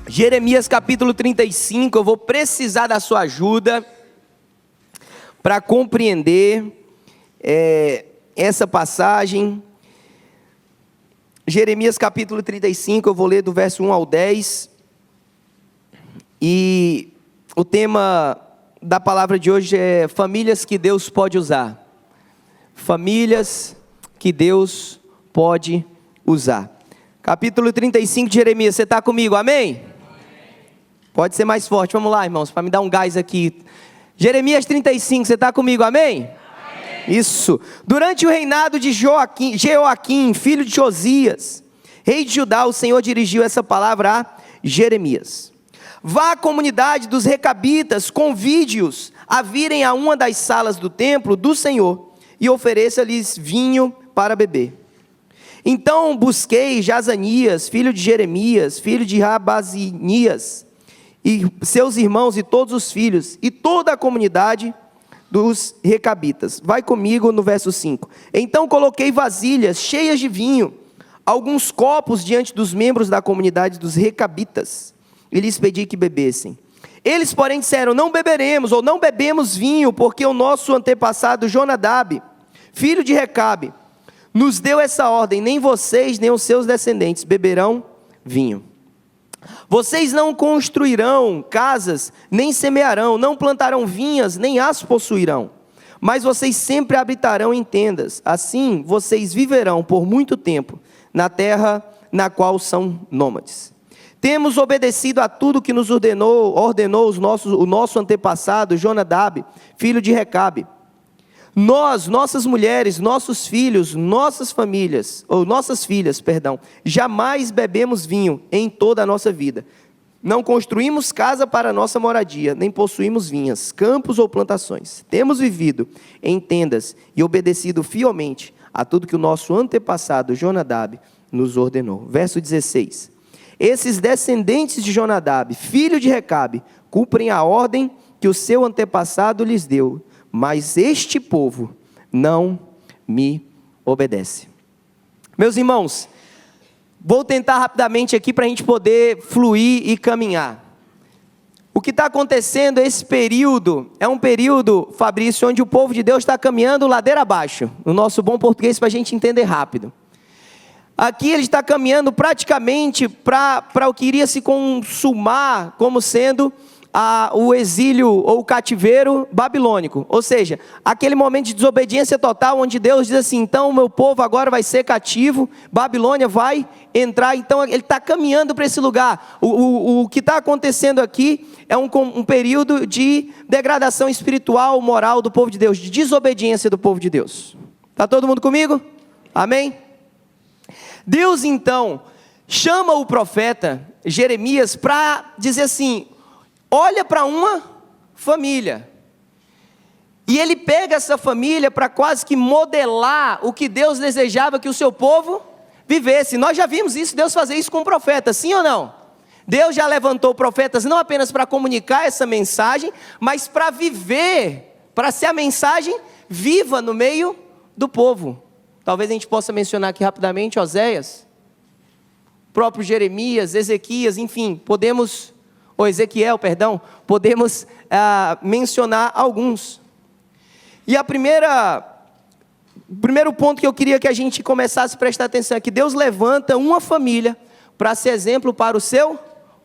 Jeremias capítulo 35, eu vou precisar da sua ajuda para compreender essa passagem. Jeremias capítulo 35, eu vou ler do verso 1 ao 10. E o tema da palavra de hoje é famílias que Deus pode usar. Famílias que Deus pode usar. Capítulo 35 de Jeremias, você está comigo, amém? Pode ser mais forte, vamos lá, irmãos, para me dar um gás aqui. Jeremias 35, você está comigo, amém? Isso. Durante o reinado de Jeoaquim, filho de Josias, rei de Judá, o Senhor dirigiu essa palavra a Jeremias. Vá à comunidade dos recabitas, convide-os a virem a uma das salas do templo do Senhor e ofereça-lhes vinho para beber. Então busquei Jazanias, filho de Jeremias, filho de Rabazinias, e seus irmãos e todos os filhos, e toda a comunidade dos recabitas. Vai comigo no verso 5. Então coloquei vasilhas cheias de vinho, alguns copos diante dos membros da comunidade dos recabitas, e lhes pedi que bebessem. Eles, porém, disseram: não beberemos, ou não bebemos vinho, porque o nosso antepassado Jonadab, filho de Recabe, nos deu essa ordem: nem vocês, nem os seus descendentes beberão vinho. Vocês não construirão casas, nem semearão, não plantarão vinhas, nem as possuirão. Mas vocês sempre habitarão em tendas. Assim, vocês viverão por muito tempo na terra na qual são nômades. Temos obedecido a tudo que nos ordenou o nosso antepassado Jonadab, filho de Recabe. Nós, nossas mulheres, nossos filhos, nossas filhas, jamais bebemos vinho em toda a nossa vida. Não construímos casa para nossa moradia, nem possuímos vinhas, campos ou plantações. Temos vivido em tendas e obedecido fielmente a tudo que o nosso antepassado Jonadab nos ordenou. Verso 16. Esses descendentes de Jonadab, filho de Recabe, cumprem a ordem que o seu antepassado lhes deu, mas este povo não me obedece. Meus irmãos, vou tentar rapidamente aqui para a gente poder fluir e caminhar. O que está acontecendo, esse período, é um período, Fabrício, onde o povo de Deus está caminhando ladeira abaixo, no nosso bom português, para a gente entender rápido. Aqui ele está caminhando praticamente para o que iria se consumar como sendo o exílio ou o cativeiro babilônico, ou seja, aquele momento de desobediência total, onde Deus diz assim: então o meu povo agora vai ser cativo, Babilônia vai entrar. Então ele está caminhando para esse lugar. O que está acontecendo aqui é um período de degradação espiritual, moral do povo de Deus, de desobediência do povo de Deus. Está todo mundo comigo? Amém? Deus então chama o profeta Jeremias para dizer assim: olha para uma família, e ele pega essa família para quase que modelar o que Deus desejava que o seu povo vivesse. Nós já vimos isso, Deus fazer isso com o profeta, sim ou não? Deus já levantou profetas não apenas para comunicar essa mensagem, mas para viver, para ser a mensagem viva no meio do povo. Talvez a gente possa mencionar aqui rapidamente Oséias, próprio Jeremias, Ezequias, enfim, podemos mencionar alguns. E o primeiro ponto que eu queria que a gente começasse a prestar atenção é que Deus levanta uma família para ser exemplo para o seu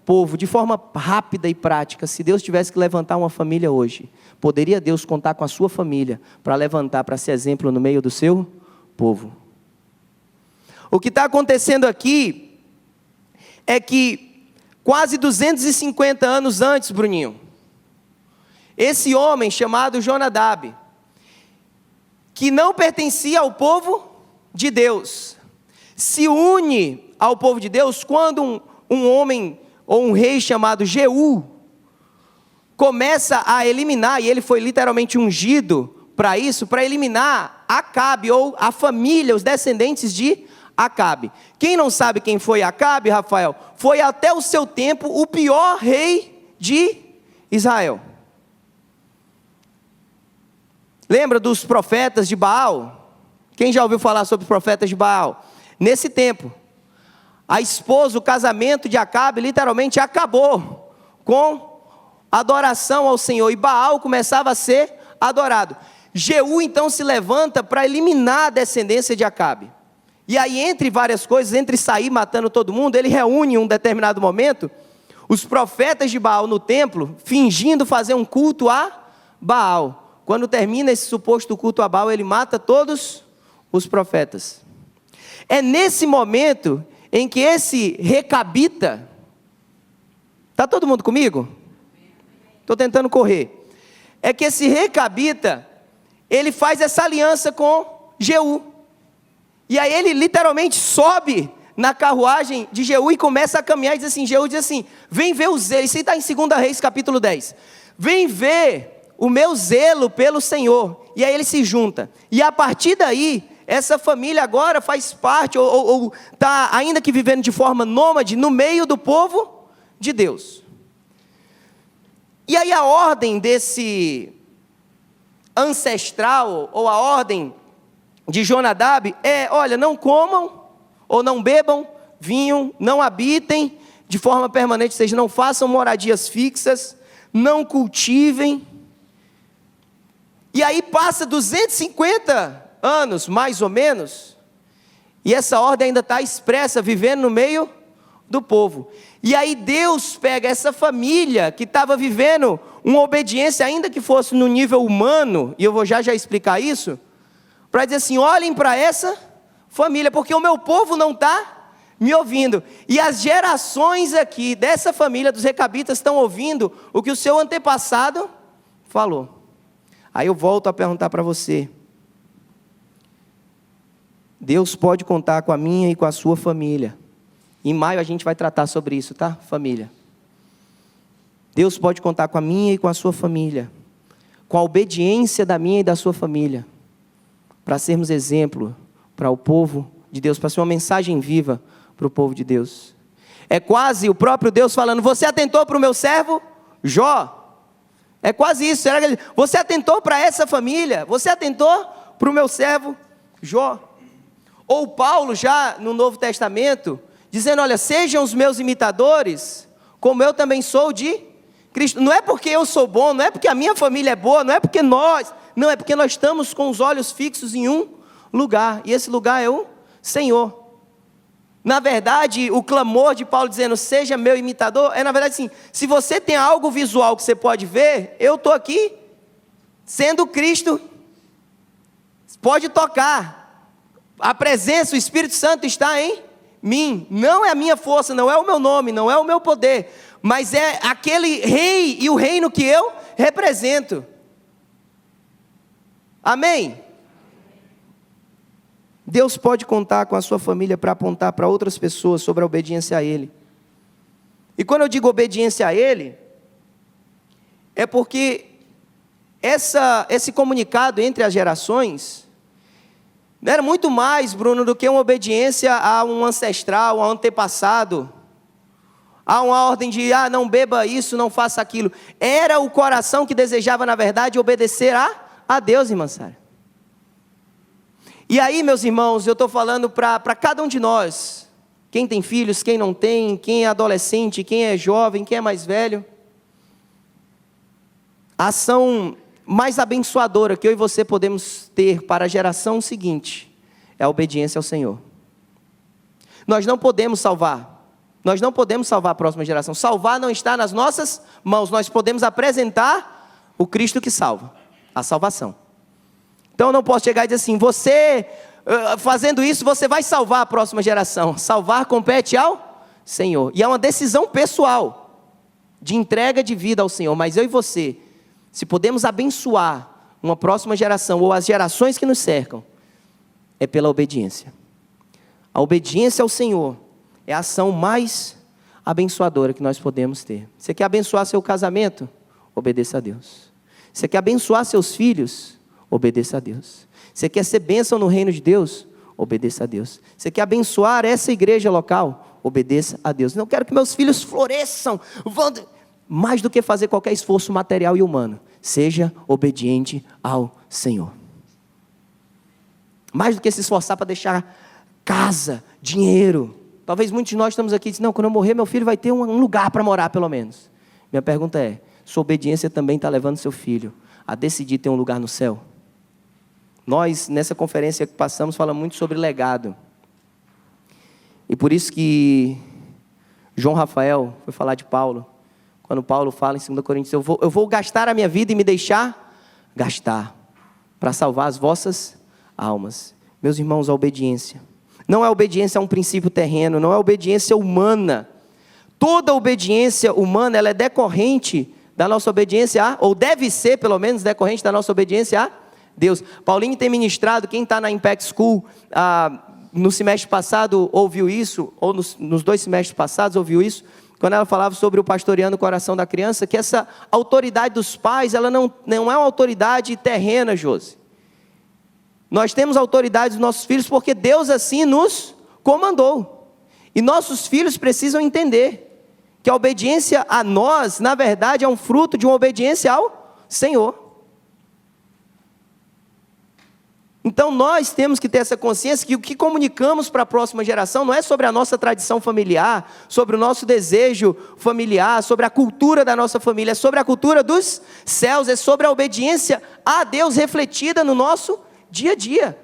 povo, de forma rápida e prática. Se Deus tivesse que levantar uma família hoje, poderia Deus contar com a sua família para levantar, para ser exemplo no meio do seu povo? O que está acontecendo aqui é que quase 250 anos antes, Bruninho, esse homem chamado Jonadab, que não pertencia ao povo de Deus, se une ao povo de Deus quando um homem ou um rei chamado Jeú começa a eliminar, e ele foi literalmente ungido para isso, para eliminar Acabe, ou a família, os descendentes de Acabe. Quem não sabe quem foi Acabe, Rafael? Foi até o seu tempo o pior rei de Israel. Lembra dos profetas de Baal? Quem já ouviu falar sobre os profetas de Baal? Nesse tempo, a esposa, o casamento de Acabe literalmente acabou com a adoração ao Senhor, e Baal começava a ser adorado. Jeú então se levanta para eliminar a descendência de Acabe. E aí, entre várias coisas, entre sair matando todo mundo, ele reúne em um determinado momento os profetas de Baal no templo, fingindo fazer um culto a Baal. Quando termina esse suposto culto a Baal, ele mata todos os profetas. É nesse momento em que esse recabita, está todo mundo comigo? Estou tentando correr. É que esse recabita, ele faz essa aliança com Jeú. E aí ele literalmente sobe na carruagem de Jeú e começa a caminhar e diz assim, Jeú diz assim, vem ver o zelo, isso está em 2 Reis capítulo 10, vem ver o meu zelo pelo Senhor. E aí ele se junta, e a partir daí, essa família agora faz parte, ou está ainda que vivendo de forma nômade, no meio do povo de Deus. E aí a ordem desse ancestral, ou a ordem de Jonadab é, olha, não comam, ou não bebam vinho, não habitem de forma permanente, ou seja, não façam moradias fixas, não cultivem. E aí passa 250 anos, mais ou menos, e essa ordem ainda está expressa, vivendo no meio do povo. E aí Deus pega essa família que estava vivendo uma obediência, ainda que fosse no nível humano, e eu vou já explicar isso, para dizer assim, olhem para essa família, porque o meu povo não está me ouvindo. E as gerações aqui dessa família dos recabitas estão ouvindo o que o seu antepassado falou. Aí eu volto a perguntar para você, Deus pode contar com a minha e com a sua família. Em maio a gente vai tratar sobre isso, tá, família? Deus pode contar com a minha e com a sua família, com a obediência da minha e da sua família, para sermos exemplo para o povo de Deus, para ser uma mensagem viva para o povo de Deus. É quase o próprio Deus falando, você atentou para o meu servo Jó? É quase isso, você atentou para essa família? Você atentou para o meu servo Jó? Ou Paulo já no Novo Testamento, dizendo, olha, sejam os meus imitadores, como eu também sou de Cristo. Não é porque eu sou bom, não é porque a minha família é boa, não é porque não, é porque nós estamos com os olhos fixos em um lugar, e esse lugar é o Senhor. Na verdade, o clamor de Paulo dizendo, seja meu imitador, é na verdade assim, se você tem algo visual que você pode ver, eu estou aqui, sendo Cristo, pode tocar, a presença, o Espírito Santo está em mim, não é a minha força, não é o meu nome, não é o meu poder, mas é aquele rei e o reino que eu represento. Amém? Deus pode contar com a sua família para apontar para outras pessoas sobre a obediência a Ele. E quando eu digo obediência a Ele, é porque esse comunicado entre as gerações não era muito mais, Bruno, do que uma obediência a um ancestral, a um antepassado, a uma ordem de, não beba isso, não faça aquilo. Era o coração que desejava, na verdade, obedecer a Deus, irmã Sara. E aí, meus irmãos, eu estou falando para cada um de nós, quem tem filhos, quem não tem, quem é adolescente, quem é jovem, quem é mais velho, a ação mais abençoadora que eu e você podemos ter para a geração seguinte é a obediência ao Senhor. Nós não podemos salvar a próxima geração. Salvar não está nas nossas mãos. Nós podemos apresentar o Cristo que salva, a salvação. Então eu não posso chegar e dizer assim, você fazendo isso, você vai salvar a próxima geração. Salvar compete ao Senhor. E é uma decisão pessoal, de entrega de vida ao Senhor. Mas eu e você, se podemos abençoar uma próxima geração, ou as gerações que nos cercam, é pela obediência. A obediência ao Senhor é a ação mais abençoadora que nós podemos ter. Você quer abençoar seu casamento? Obedeça a Deus. Você quer abençoar seus filhos? Obedeça a Deus. Você quer ser bênção no reino de Deus? Obedeça a Deus. Você quer abençoar essa igreja local? Obedeça a Deus. Não quero que meus filhos floresçam, mais do que fazer qualquer esforço material e humano. Seja obediente ao Senhor. Mais do que se esforçar para deixar casa, dinheiro, Talvez muitos de nós estamos aqui e dizem, não, quando eu morrer, meu filho vai ter um lugar para morar, pelo menos. Minha pergunta é, sua obediência também está levando seu filho a decidir ter um lugar no céu? Nós, nessa conferência que passamos, falamos muito sobre legado. E por isso que João Rafael foi falar de Paulo. Quando Paulo fala em 2 Coríntios, eu vou gastar a minha vida e me deixar gastar para salvar as vossas almas. Meus irmãos, a obediência. Não é obediência a um princípio terreno, não é obediência humana. Toda obediência humana, ela é decorrente da nossa obediência ou deve ser, pelo menos, decorrente da nossa obediência a Deus. Paulinho tem ministrado, quem está na Impact School, no semestre passado ouviu isso, ou nos 2 semestres passados ouviu isso, quando ela falava sobre o pastoreando o coração da criança, que essa autoridade dos pais, ela não é uma autoridade terrena, Josi. Nós temos autoridade dos nossos filhos porque Deus assim nos comandou. E nossos filhos precisam entender que a obediência a nós, na verdade, é um fruto de uma obediência ao Senhor. Então nós temos que ter essa consciência que o que comunicamos para a próxima geração não é sobre a nossa tradição familiar, sobre o nosso desejo familiar, sobre a cultura da nossa família, é sobre a cultura dos céus, é sobre a obediência a Deus refletida no nosso dia a dia.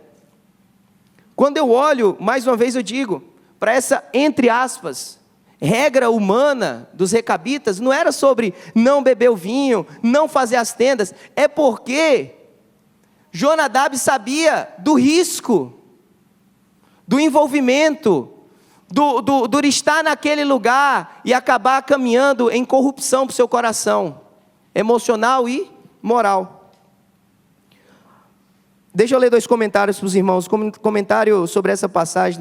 Quando eu olho, mais uma vez eu digo, para essa, entre aspas, regra humana dos recabitas, não era sobre não beber o vinho, não fazer as tendas, é porque Jonadab sabia do risco, do envolvimento, do estar naquele lugar e acabar caminhando em corrupção para o seu coração, emocional e moral. Deixa eu ler 2 comentários para os irmãos. O comentário sobre essa passagem,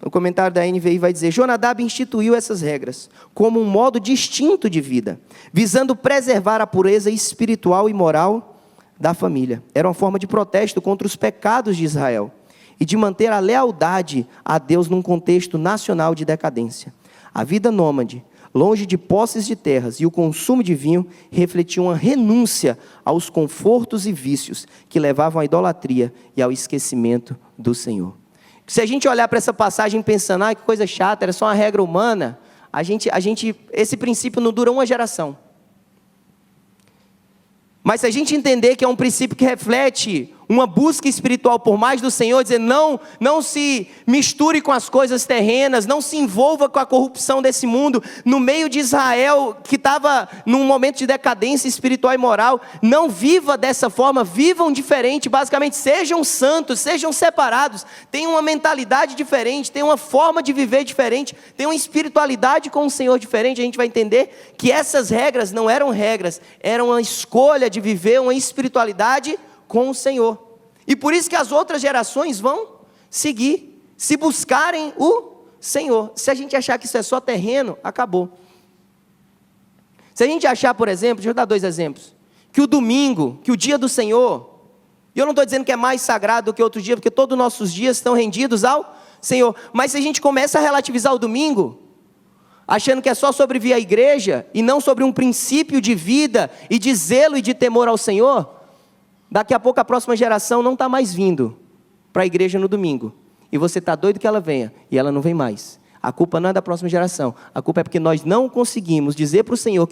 o comentário da NVI vai dizer: Jonadab instituiu essas regras como um modo distinto de vida, visando preservar a pureza espiritual e moral da família. Era uma forma de protesto contra os pecados de Israel e de manter a lealdade a Deus num contexto nacional de decadência. A vida nômade, longe de posses de terras e o consumo de vinho, refletia uma renúncia aos confortos e vícios que levavam à idolatria e ao esquecimento do Senhor. Se a gente olhar para essa passagem pensando, que coisa chata, era só uma regra humana, esse princípio não dura uma geração. Mas se a gente entender que é um princípio que reflete uma busca espiritual por mais do Senhor, dizer, não se misture com as coisas terrenas, não se envolva com a corrupção desse mundo, no meio de Israel, que estava num momento de decadência espiritual e moral, não viva dessa forma, vivam diferente, basicamente, sejam santos, sejam separados, tenham uma mentalidade diferente, tenham uma forma de viver diferente, tenham uma espiritualidade com o Senhor diferente. A gente vai entender que essas regras não eram regras, eram uma escolha de viver uma espiritualidade com o Senhor. E por isso que as outras gerações vão seguir, se buscarem o Senhor. Se a gente achar que isso é só terreno, acabou. Se a gente achar, por exemplo, deixa eu dar 2 exemplos, que o domingo, que o dia do Senhor, e eu não estou dizendo que é mais sagrado do que outro dia, porque todos os nossos dias estão rendidos ao Senhor, mas se a gente começa a relativizar o domingo, achando que é só sobre vir à igreja, e não sobre um princípio de vida, e de zelo e de temor ao Senhor, daqui a pouco a próxima geração não está mais vindo para a igreja no domingo. E você está doido que ela venha, e ela não vem mais. A culpa não é da próxima geração. A culpa é porque nós não conseguimos dizer para o Senhor,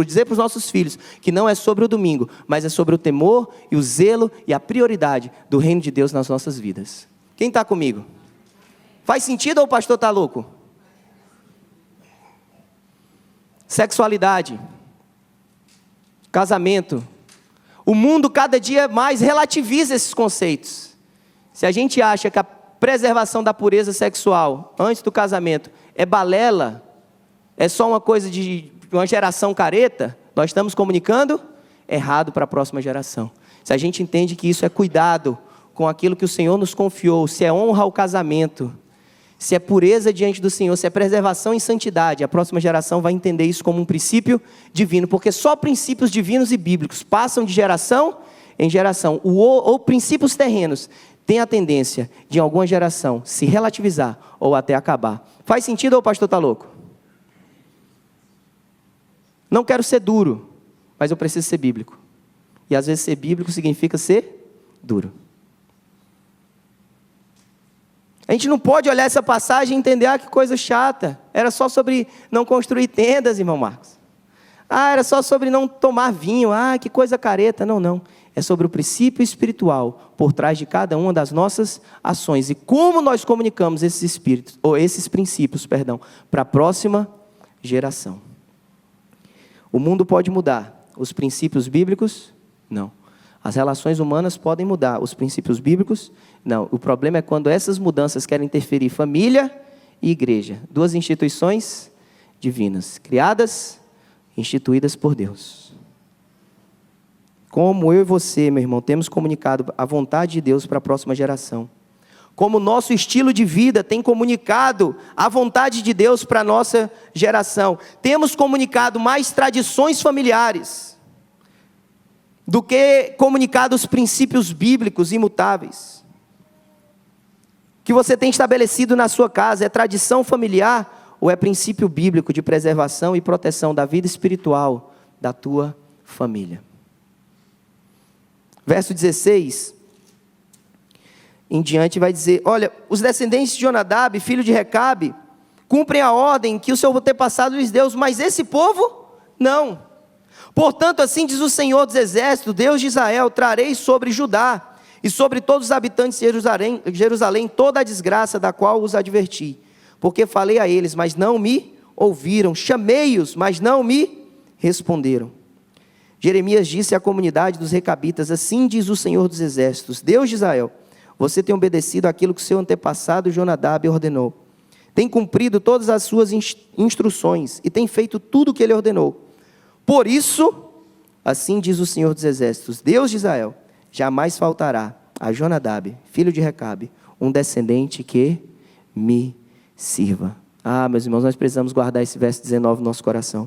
dizer para os nossos filhos, que não é sobre o domingo, mas é sobre o temor e o zelo e a prioridade do reino de Deus nas nossas vidas. Quem está comigo? Faz sentido ou o pastor está louco? Sexualidade. Casamento. O mundo cada dia mais relativiza esses conceitos. Se a gente acha que a preservação da pureza sexual antes do casamento é balela, é só uma coisa de uma geração careta, nós estamos comunicando errado para a próxima geração. Se a gente entende que isso é cuidado com aquilo que o Senhor nos confiou, se é honra ao casamento, se é pureza diante do Senhor, se é preservação e santidade, a próxima geração vai entender isso como um princípio divino, porque só princípios divinos e bíblicos passam de geração em geração, ou princípios terrenos têm a tendência de em alguma geração se relativizar ou até acabar. Faz sentido ou o pastor está louco? Não quero ser duro, mas eu preciso ser bíblico, e às vezes ser bíblico significa ser duro. A gente não pode olhar essa passagem e entender, que coisa chata. Era só sobre não construir tendas, irmão Marcos. Era só sobre não tomar vinho. Que coisa careta. Não. É sobre o princípio espiritual por trás de cada uma das nossas ações. E como nós comunicamos esses princípios, para a próxima geração. O mundo pode mudar. Os princípios bíblicos, não. As relações humanas podem mudar. Os princípios bíblicos, não. O problema é quando essas mudanças querem interferir família e igreja. Duas instituições divinas, criadas, instituídas por Deus. Como eu e você, meu irmão, temos comunicado a vontade de Deus para a próxima geração. Como o nosso estilo de vida tem comunicado a vontade de Deus para a nossa geração. Temos comunicado mais tradições familiares do que comunicado os princípios bíblicos imutáveis. O que você tem estabelecido na sua casa é tradição familiar ou é princípio bíblico de preservação e proteção da vida espiritual da tua família? Verso 16, em diante vai dizer, olha, os descendentes de Jonadab, filho de Recabe, cumprem a ordem que o seu antepassado lhes deu, mas esse povo, não. Portanto, assim diz o Senhor dos Exércitos, Deus de Israel, trarei sobre Judá e sobre todos os habitantes de Jerusalém toda a desgraça da qual os adverti. Porque falei a eles, mas não me ouviram, chamei-os, mas não me responderam. Jeremias disse à comunidade dos recabitas, assim diz o Senhor dos Exércitos, Deus de Israel, você tem obedecido aquilo que seu antepassado Jonadab ordenou. Tem cumprido todas as suas instruções e tem feito tudo o que ele ordenou. Por isso, assim diz o Senhor dos Exércitos, Deus de Israel, jamais faltará a Jonadab, filho de Recabe, um descendente que me sirva. Meus irmãos, nós precisamos guardar esse verso 19 no nosso coração.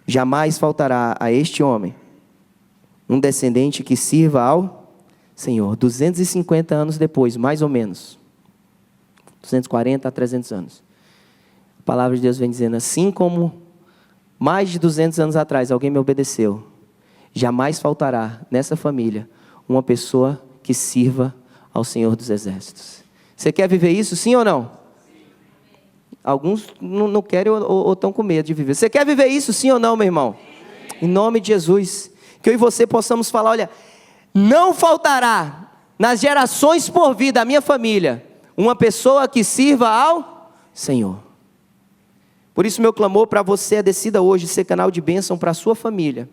Jamais faltará a este homem um descendente que sirva ao Senhor. 250 anos depois, mais ou menos. 240 a 300 anos. A palavra de Deus vem dizendo, assim como mais de 200 anos atrás alguém me obedeceu, jamais faltará nessa família uma pessoa que sirva ao Senhor dos Exércitos. Você quer viver isso, sim ou não? Alguns não querem ou estão com medo de viver. Você quer viver isso, sim ou não, meu irmão? Em nome de Jesus. Que eu e você possamos falar, olha, não faltará nas gerações por vir da minha família uma pessoa que sirva ao Senhor. Por isso meu clamor para você decida hoje ser canal de bênção para a sua família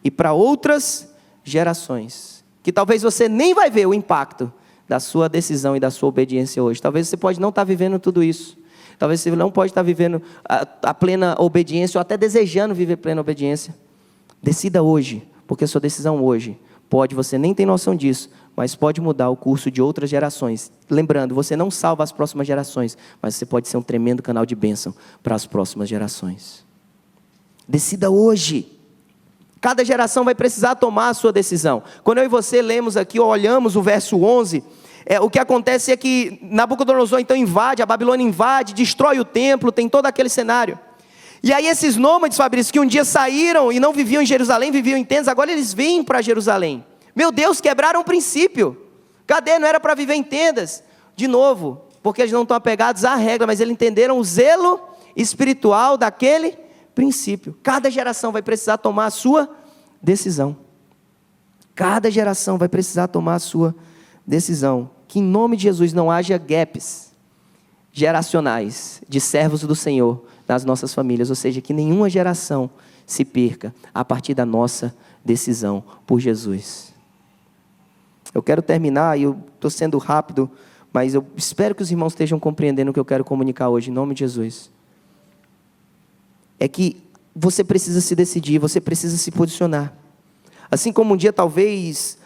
e para outras gerações. Que talvez você nem vai ver o impacto da sua decisão e da sua obediência hoje. Talvez você pode não estar vivendo tudo isso. Talvez você não pode estar vivendo a plena obediência ou até desejando viver plena obediência. Decida hoje, porque a sua decisão hoje pode, você nem tem noção disso, mas pode mudar o curso de outras gerações. Lembrando, você não salva as próximas gerações, mas você pode ser um tremendo canal de bênção para as próximas gerações. Decida hoje. Cada geração vai precisar tomar a sua decisão. Quando eu e você lemos aqui, olhamos o verso 11... o que acontece é que Nabucodonosor então invade, a Babilônia invade, destrói o templo, tem todo aquele cenário. E aí esses nômades, Fabrício, que um dia saíram e não viviam em Jerusalém, viviam em tendas, agora eles vêm para Jerusalém. Meu Deus, quebraram o princípio. Cadê? Não era para viver em tendas? De novo, porque eles não estão apegados à regra, mas eles entenderam o zelo espiritual daquele princípio. Cada geração vai precisar tomar a sua decisão. Cada geração vai precisar tomar a sua decisão. Que em nome de Jesus não haja gaps geracionais de servos do Senhor nas nossas famílias, ou seja, que nenhuma geração se perca a partir da nossa decisão por Jesus. Eu quero terminar, e eu estou sendo rápido, mas eu espero que os irmãos estejam compreendendo o que eu quero comunicar hoje, em nome de Jesus. É que você precisa se decidir, você precisa se posicionar. Assim como um dia talvez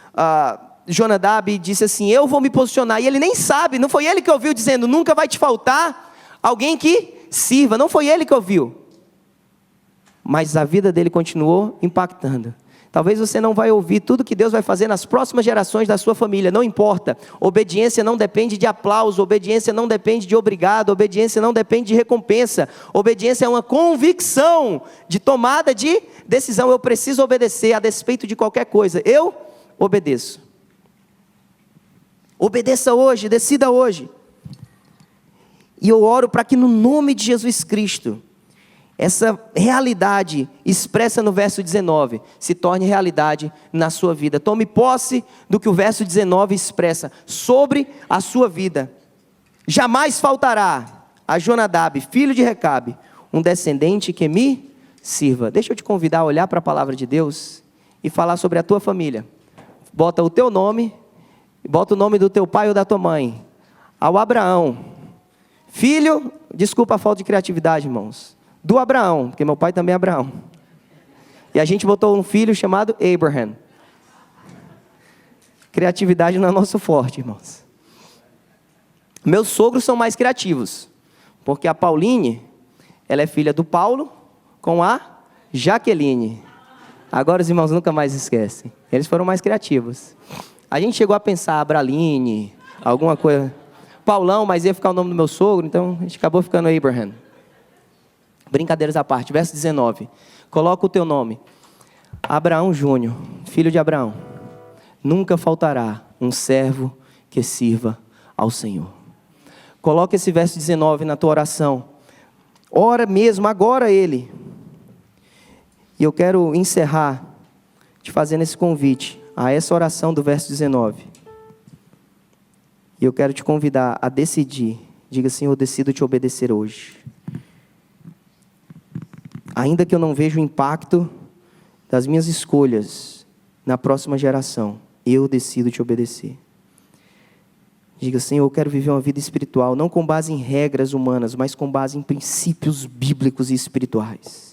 Jonadab disse assim, eu vou me posicionar, e ele nem sabe, não foi ele que ouviu dizendo, nunca vai te faltar alguém que sirva, não foi ele que ouviu, mas a vida dele continuou impactando. Talvez você não vai ouvir tudo que Deus vai fazer nas próximas gerações da sua família, não importa, obediência não depende de aplauso, obediência não depende de obrigado, obediência não depende de recompensa, obediência é uma convicção de tomada de decisão, eu preciso obedecer a despeito de qualquer coisa, eu obedeço. Obedeça hoje, decida hoje. E eu oro para que no nome de Jesus Cristo, essa realidade expressa no verso 19 se torne realidade na sua vida. Tome posse do que o verso 19 expressa sobre a sua vida. Jamais faltará a Jonadab, filho de Recabe, um descendente que me sirva. Deixa eu te convidar a olhar para a palavra de Deus e falar sobre a tua família. Bota o teu nome, bota o nome do teu pai ou da tua mãe. Ao Abraão, filho, desculpa a falta de criatividade, irmãos, do Abraão, porque meu pai também é Abraão. E a gente botou um filho chamado Abraham. Criatividade não é nosso forte, irmãos. Meus sogros são mais criativos, porque a Pauline, ela é filha do Paulo com a Jaqueline. Agora os irmãos nunca mais esquecem. Eles foram mais criativos. A gente chegou a pensar Abraline, alguma coisa. Paulão, mas ia ficar o nome do meu sogro, então a gente acabou ficando Abraham. Brincadeiras à parte, verso 19. Coloca o teu nome. Abraão Júnior, filho de Abraão. Nunca faltará um servo que sirva ao Senhor. Coloca esse verso 19 na tua oração. Ora mesmo agora ele. E eu quero encerrar te fazendo esse convite a essa oração do verso 19. E eu quero te convidar a decidir. Diga assim: eu decido te obedecer hoje. Ainda que eu não veja o impacto das minhas escolhas na próxima geração, eu decido te obedecer. Diga: Senhor, eu quero viver uma vida espiritual, não com base em regras humanas, mas com base em princípios bíblicos e espirituais.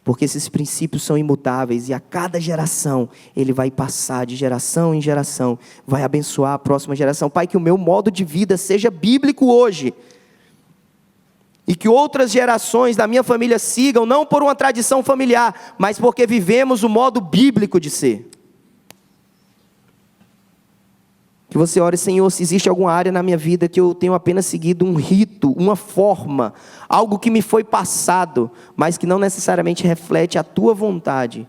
Porque esses princípios são imutáveis e a cada geração ele vai passar de geração em geração, vai abençoar a próxima geração. Pai, que o meu modo de vida seja bíblico hoje. E que outras gerações da minha família sigam, não por uma tradição familiar, mas porque vivemos o modo bíblico de ser. Que você ore: Senhor, se existe alguma área na minha vida que eu tenho apenas seguido um rito, uma forma, algo que me foi passado, mas que não necessariamente reflete a tua vontade.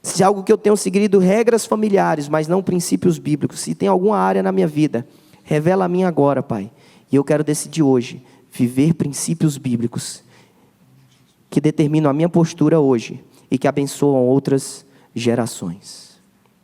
Se é algo que eu tenho seguido regras familiares, mas não princípios bíblicos, se tem alguma área na minha vida, revela a mim agora, Pai. E eu quero decidir hoje viver princípios bíblicos que determinam a minha postura hoje e que abençoam outras gerações.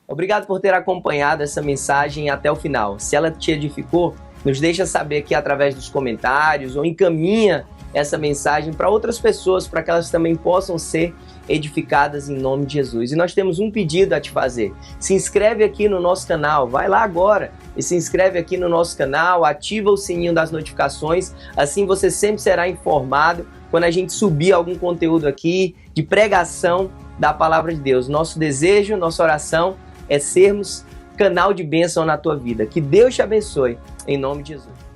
Obrigado por ter acompanhado essa mensagem até o final. Se ela te edificou, nos deixa saber aqui através dos comentários ou encaminha essa mensagem para outras pessoas, para que elas também possam ser edificadas em nome de Jesus. E nós temos um pedido a te fazer. Se inscreve aqui no nosso canal, vai lá agora e se inscreve aqui no nosso canal, ativa o sininho das notificações, assim você sempre será informado quando a gente subir algum conteúdo aqui de pregação da palavra de Deus. Nosso desejo, nossa oração é sermos canal de bênção na tua vida. Que Deus te abençoe, em nome de Jesus.